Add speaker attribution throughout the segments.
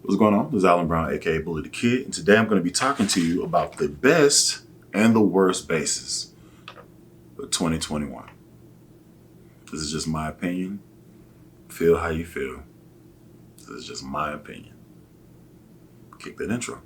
Speaker 1: What's going on? This is Alan Brown, aka Bully the Kid, and today I'm going to be talking to you about the best and the worst basses for 2021. This is just my opinion. Feel how you feel. This is just my opinion. Kick that intro.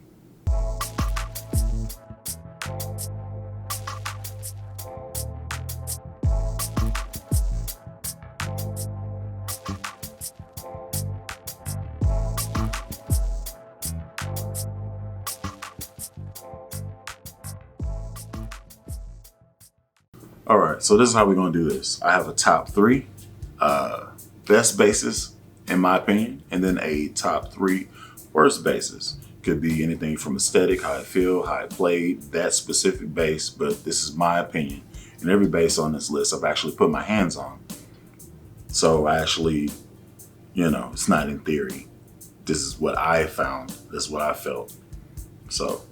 Speaker 1: All right, so this is how we're gonna do this. I have a top three best basses, in my opinion, and then a top three worst basses. Could be anything from aesthetic, how I feel, how I played that specific bass, but this is my opinion. And every bass on this list I've actually put my hands on. So I actually, it's not in theory. This is what I found. This is what I felt. So,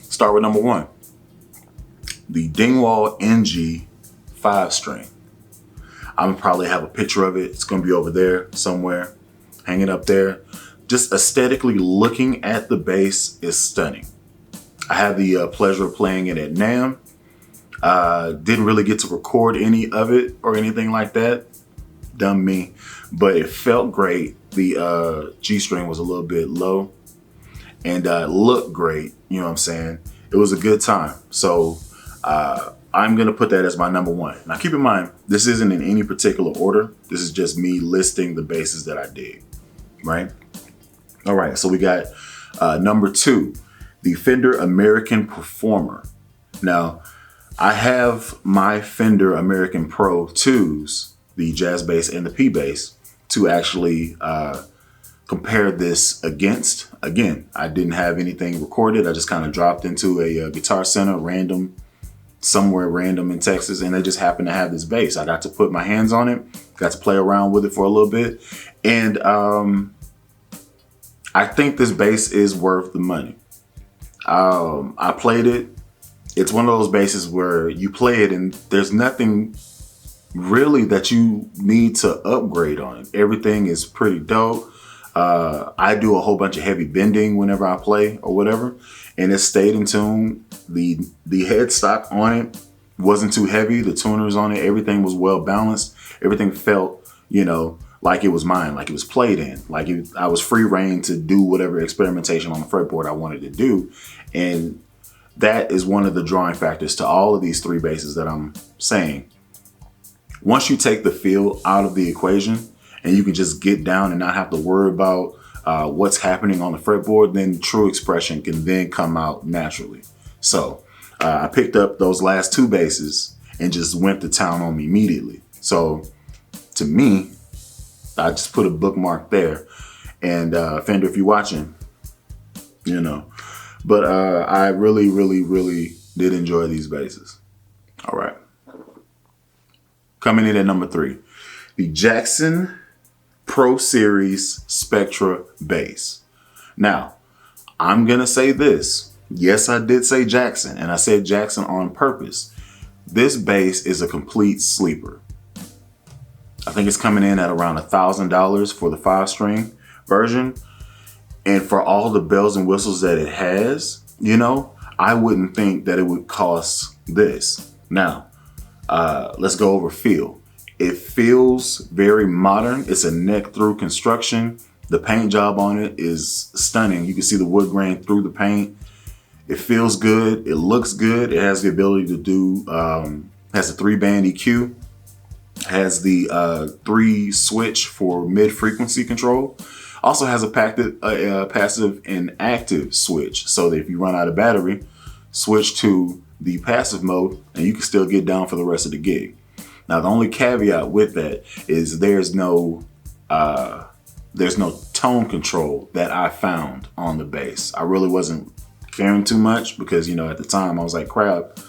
Speaker 1: start with number one. The Dingwall NG 5-string. I'm gonna probably have a picture of it. It's gonna be over there somewhere, hanging up there. Just aesthetically looking at the bass is stunning. I had the pleasure of playing it at NAMM. Didn't really get to record any of it or anything like that. Dumb me. But it felt great. The G string was a little bit low and looked great. You know what I'm saying? It was a good time. So I'm gonna put that as my number one. Now keep in mind, this isn't in any particular order. This is just me listing the basses that I dig, right? All right, so we got number two, the Fender American Performer. Now, I have my Fender American Pro 2s, the jazz bass and the P bass, to actually compare this against. Again, I didn't have anything recorded. I just kind of dropped into a Guitar Center somewhere random in Texas, and they just happened to have this bass. I got to put my hands on it, got to play around with it for a little bit, and I think this bass is worth the money. I played it. It's one of those basses where you play it and there's nothing really that you need to upgrade on it. Everything is pretty dope. I do a whole bunch of heavy bending whenever I play or whatever, and it stayed in tune. The headstock on it wasn't too heavy. The tuners on it, everything was well balanced. Everything felt, like it was mine, like it was played in, like I was free reign to do whatever experimentation on the fretboard I wanted to do. And that is one of the drawing factors to all of these three basses that I'm saying. Once you take the feel out of the equation and you can just get down and not have to worry about what's happening on the fretboard, then true expression can then come out naturally. So I picked up those last two basses and just went to town on me immediately. So to me, I just put a bookmark there. And Fender, if you're watching, but I really, really, really did enjoy these basses. All right. Coming in at number three, the Jackson Pro Series Spectra bass. Now, I'm gonna say this. Yes, I did say Jackson, and I said Jackson on purpose. This bass is a complete sleeper. I think it's coming in at around $1,000 for the 5-string version. And for all the bells and whistles that it has, I wouldn't think that it would cost this. Now, let's go over feel. It feels very modern. It's a neck through construction. The paint job on it is stunning. You can see the wood grain through the paint. It feels good. It looks good. It has the ability to do, has a 3-band EQ, has the 3 switch for mid-frequency control. Also has a passive and active switch, so that if you run out of battery, switch to the passive mode and you can still get down for the rest of the gig. Now, the only caveat with that is there's no tone control that I found on the bass. I really wasn't caring too much because, at the time I was like, crap,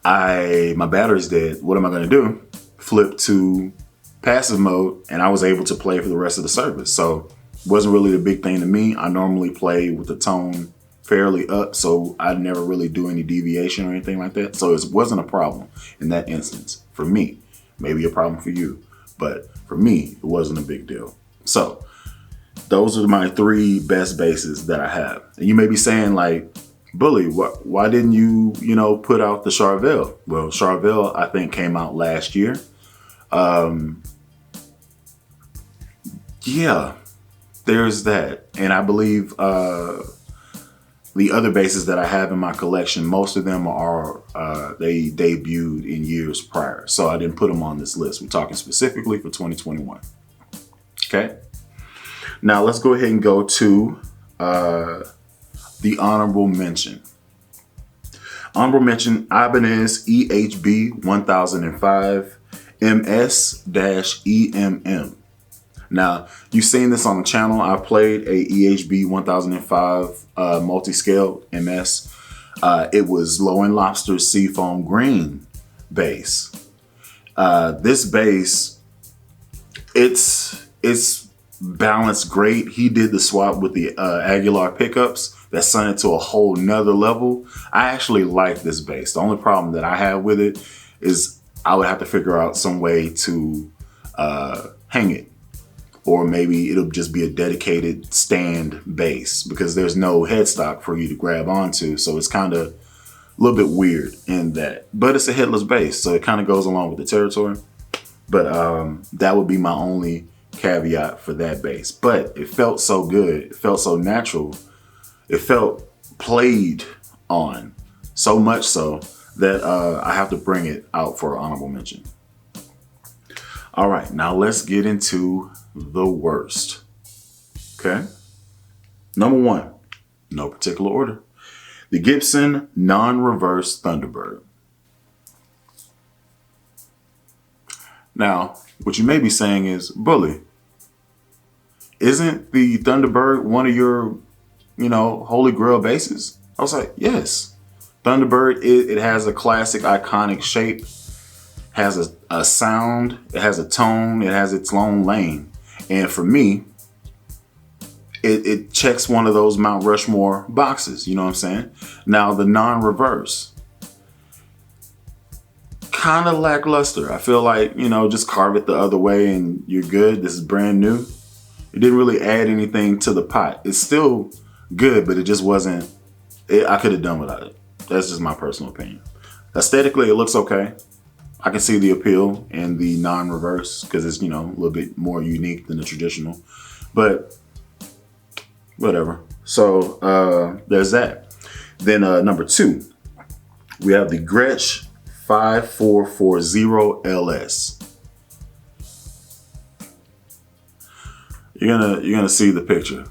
Speaker 1: my battery's dead. What am I gonna do? Flip to passive mode, and I was able to play for the rest of the service. So it wasn't really a big thing to me. I normally play with the tone fairly up, so I never really do any deviation or anything like that. So it wasn't a problem in that instance for me. Maybe a problem for you, but for me, it wasn't a big deal. So those are my 3 best basses that I have. And you may be saying like, Bully, why didn't you, put out the Charvel? Well, Charvel, I think, came out last year. Yeah, there's that. And I believe the other basses that I have in my collection, most of them are, they debuted in years prior. So I didn't put them on this list. We're talking specifically for 2021. Okay. Now let's go ahead and go to the honorable mention. Honorable mention, Ibanez EHB 1005 MS-EMM. Now, you've seen this on the channel. I played a EHB 1005 multi-scale MS. It was Low End Lobster Seafoam Green bass. This bass, it's balanced great. He did the swap with the Aguilar pickups that sent it to a whole nother level. I actually like this bass. The only problem that I have with it is I would have to figure out some way to hang it. Or maybe it'll just be a dedicated stand bass because there's no headstock for you to grab onto. So it's kind of a little bit weird in that. But it's a headless bass, so it kind of goes along with the territory. But that would be my only caveat for that bass. But it felt so good. It felt so natural. It felt played on so much so that I have to bring it out for an honorable mention. All right, now let's get into the worst. Okay. Number 1, no particular order. The Gibson non-reverse Thunderbird. Now, what you may be saying is, Bully, isn't the Thunderbird one of your, holy grail basses? I was like, yes. Thunderbird, it has a classic iconic shape, has a sound, it has a tone, it has its own lane. And for me, it checks one of those Mount Rushmore boxes, you know what I'm saying? Now the non-reverse, kind of lackluster. I feel like, just carve it the other way and you're good. This is brand new. It didn't really add anything to the pot. It's still good, but it just wasn't, I could have done without it. That's just my personal opinion. Aesthetically, it looks okay. I can see the appeal in the non-reverse because it's, a little bit more unique than the traditional, but whatever. So there's that. Then number 2, we have the Gretsch 5440 LS. You're gonna see the picture.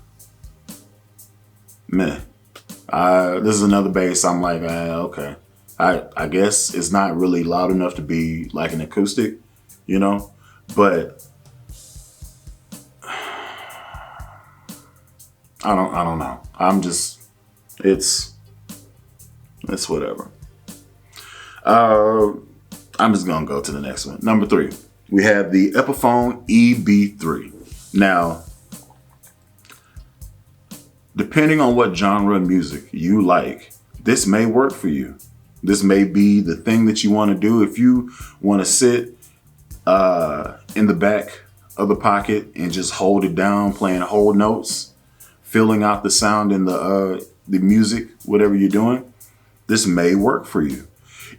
Speaker 1: Man, this is another bass. I'm like, okay. I guess it's not really loud enough to be like an acoustic, but I don't know. It's whatever. I'm just gonna go to the next one. Number 3, we have the Epiphone EB-3. Now, depending on what genre of music you like, this may work for you. This may be the thing that you want to do. If you want to sit in the back of the pocket and just hold it down, playing whole notes, filling out the sound in the music, whatever you're doing, this may work for you.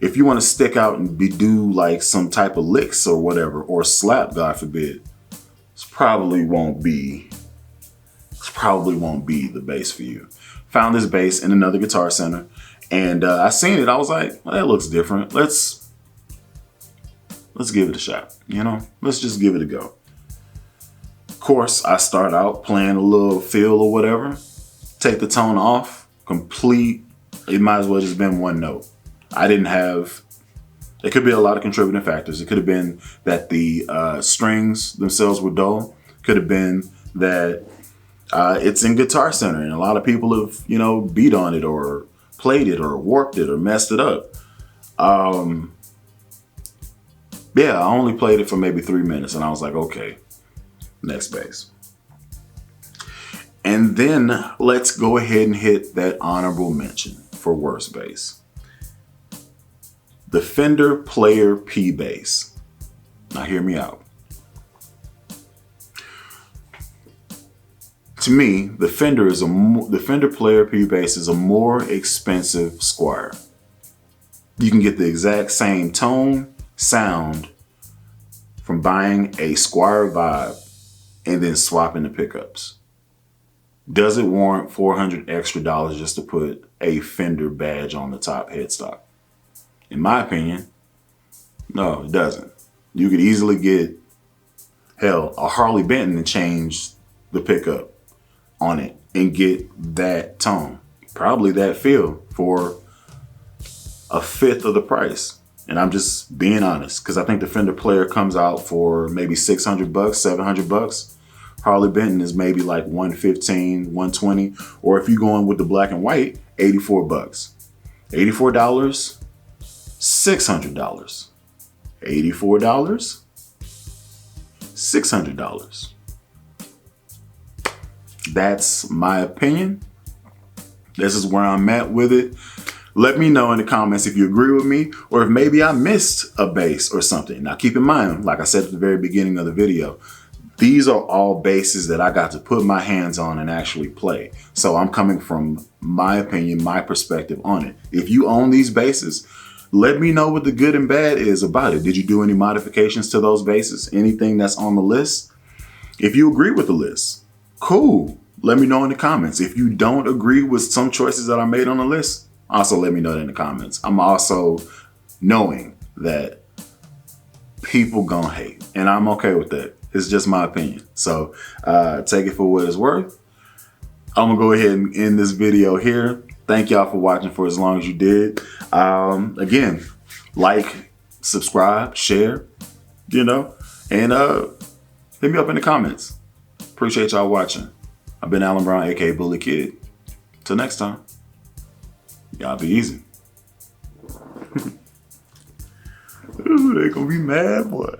Speaker 1: If you want to stick out and do like some type of licks or whatever, or slap, God forbid, this probably won't be the bass for you. Found this bass in another Guitar Center. And I seen it. I was like, well, that looks different. Let's give it a shot. Let's just give it a go. Of course, I start out playing a little feel or whatever. Take the tone off. Complete. It might as well just been one note. I didn't have. It could be a lot of contributing factors. It could have been that the strings themselves were dull. Could have been that it's in Guitar Center and a lot of people have beat on it or played it or warped it or messed it up. Yeah, I only played it for maybe 3 minutes and I was like, okay, next bass. And then let's go ahead and hit that honorable mention for worst bass. The Fender Player P bass. Now hear me out. to me, the Fender the Fender Player P bass is a more expensive Squier. You can get the exact same tone, sound from buying a Squier Vibe and then swapping the pickups. Does it warrant $400 extra just to put a Fender badge on the top headstock? In my opinion, no, it doesn't. You could easily get, hell, a Harley Benton and change the pickup on it and get that tone, probably that feel, for a fifth of the price. And I'm just being honest, because I think the Fender Player comes out for maybe $600, $700. Harley Benton is maybe like $115, $120, or if you're going with the black and white, $84. $84, $600. $84, $600. That's my opinion. This is where I'm at with it. Let me know in the comments if you agree with me or if maybe I missed a bass or something. Now keep in mind, like I said at the very beginning of the video, these are all basses that I got to put my hands on and actually play. So I'm coming from my opinion, my perspective on it. If you own these basses, let me know what the good and bad is about it. Did you do any modifications to those basses? Anything that's on the list? If you agree with the list, cool. Let me know in the comments. If you don't agree with some choices that I made on the list, also let me know that in the comments. I'm also knowing that people gonna hate, and I'm okay with that. It's just my opinion. So take it for what it's worth. I'm gonna go ahead and end this video here. Thank y'all for watching for as long as you did. Again, like, subscribe, share, you know, and hit me up in the comments. Appreciate y'all watching. I've been Alan Brown, aka Bully Kid. Till next time, y'all be easy. Ooh, they gonna be mad, boy.